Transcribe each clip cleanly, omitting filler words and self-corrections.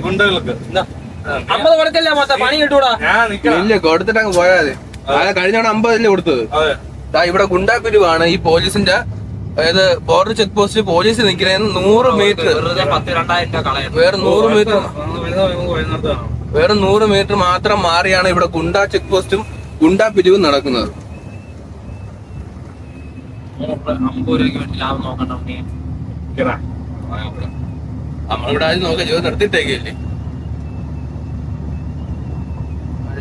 ഗുണ്ടകൾക്ക് 50 കൊടുക്കല്ലേ മൊത്തം പണി കിട്ടൂടാ. ഇല്ല കൊടുത്തിട്ട് അങ്ങ് പോയാൽ മതി. കഴിഞ്ഞ 50 കൊടുത്തത്. ഇവിടെ ഗുണ്ടാപിരിവാണ് ഈ പോലീസിന്റെ. അതായത് ബോർഡർ ചെക്ക് പോസ്റ്റ് പോലീസ് നിൽക്കുന്ന 100 മീറ്റർ വേറെ 100 മീറ്റർ മാത്രം മാറിയാണ് ഇവിടെ ഗുണ്ടാ ചെക്ക് പോസ്റ്റും ഗുണ്ടാ പിരിവും നടക്കുന്നത്. 50 രൂപയ്ക്ക് വേണ്ടി ലാഭം നോക്കണ്ട. നമ്മളിവിടെ ആദ്യം നോക്കാം, ജോലി നിർത്തിയിട്ടേക്കല്ലേ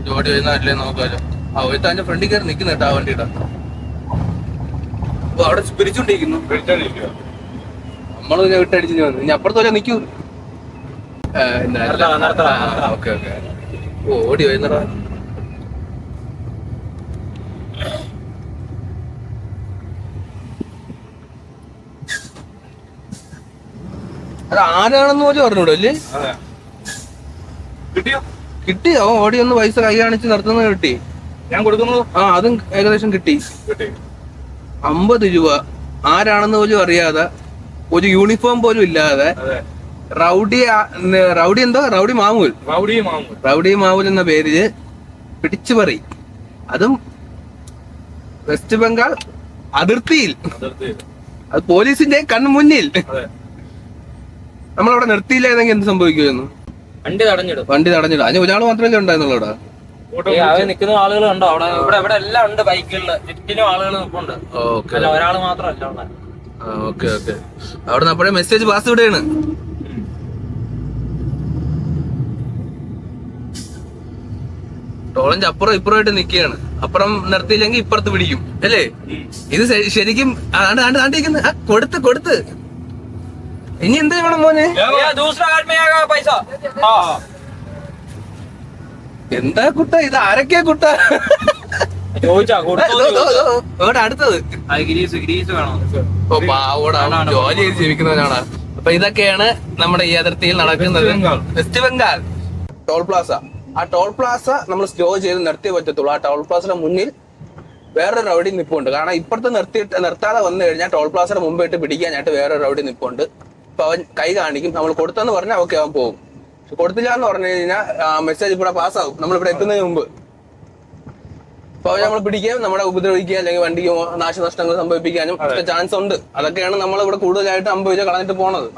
ജോലി വരുന്നല്ലേ നോക്കാലോ. ഒരുത്ത അതിന്റെ ഫ്രണ്ടിൽ കയറി നിൽക്കുന്ന കേട്ടോ ആ വണ്ടിയുടെ. അവിടെ പിരിച്ചോണ്ടിരിക്കുന്നു. നമ്മള് വിട്ടടിച്ചു വന്നു. ഇനി അപ്പുറത്ത് വരെ നിക്കൂ. Okay okay. ഓടി വരുന്നടാ. അത് ആരാണെന്ന് പോലും പറഞ്ഞൂടല്ലേ. കിട്ടിയോ? ഓടി ഒന്ന് പൈസ കൈ കാണിച്ച് നിർത്തുന്നത് കിട്ടി. ഞാൻ കൊടുക്കുന്നത് അതും ഏകദേശം കിട്ടി. 50 രൂപ. ആരാണെന്ന് പോലും അറിയാതെ, ഒരു യൂണിഫോം പോലും ഇല്ലാതെ റൗഡി എന്തോ റൗഡി മാമൂൽ എന്ന പേരില് പിടിച്ചുപറി. അതും വെസ്റ്റ് ബംഗാൾ അതിർത്തിയിൽ. അത് പോലീസിന്റെ കൺമുന്നിൽ. നമ്മളവിടെ നിർത്തിയില്ലായിരുന്നെങ്കിൽ എന്ത് സംഭവിക്കുമായിരുന്നു? വണ്ടി തടഞ്ഞിടും. അതിന് ഒരാൾ മാത്രമല്ലേ ഉണ്ടായിരുന്നുള്ളൂ അവിടെ. നിൽക്കുന്ന ആളുകൾ ഉണ്ടോ അവിടെ? ഇവിടെ എല്ലാം ഉണ്ട്. ബൈക്കുകളില് ചുറ്റിനും ആളുകൾ നിൽപ്പുണ്ട്. ഒരാൾ മാത്രമല്ല. Okay okay. അവിടെ അപ്പോഴേ മെസ്സേജ് പാസ് ഇവിടെയാണ്. ടോളഞ്ച് അപ്പുറം ഇപ്പുറമായിട്ട് നിക്കുകയാണ്. അപ്പുറം നിർത്തിയില്ലെങ്കിൽ ഇപ്പുറത്ത് പിടിക്കും അല്ലേ? ഇത് ശരിക്കും കൊടുത്ത് ഇനി എന്താ വേണം മോനെ? എന്താ കുട്ട ഇത്? ആരൊക്കെയാ കുട്ട? അടുത്തത് ജോലി ചെയ്ത് ജീവിക്കുന്നവനാണ്. അപ്പൊ ഇതൊക്കെയാണ് നമ്മുടെ ഈ അതിർത്തിയിൽ നടക്കുന്നത്. West Bengal toll plaza. ആ ടോൾ പ്ലാസ നമ്മൾ സ്ലോ ചെയ്ത് നിർത്തിയേ പറ്റത്തുള്ളൂ. ആ ടോൾ പ്ലാസയുടെ മുന്നിൽ വേറൊരു റൗഡി നിപ്പുണ്ട്. കാരണം ഇപ്പുറത്ത് നിർത്താതെ വന്നു കഴിഞ്ഞാൽ ടോൾ പ്ലാസയുടെ മുമ്പായിട്ട് പിടിക്കാനായിട്ട് വേറൊരു റൗഡി നിപ്പുണ്ട്. അപ്പൊ അവൻ കൈ കാണിക്കും. നമ്മൾ കൊടുത്തെന്ന് പറഞ്ഞാൽ ഓക്കെ അവൻ പോകും. പക്ഷെ കൊടുത്തില്ല എന്ന് പറഞ്ഞു കഴിഞ്ഞാൽ മെസ്സേജ് ഇവിടെ പാസ്സാവും നമ്മളിവിടെ എത്തുന്നതിന് മുമ്പ്. അപ്പൊ നമ്മൾ പിടിക്കുകയും നമ്മളെ ഉപദ്രവിക്കുക അല്ലെങ്കിൽ വണ്ടിക്ക് നാശനഷ്ടങ്ങൾ സംഭവിപ്പിക്കാനും ഒക്കെ ചാൻസ് ഉണ്ട്. അതൊക്കെയാണ് നമ്മൾ ഇവിടെ കൂടുതലായിട്ട് 50 രൂപ കളഞ്ഞിട്ട് പോണത്.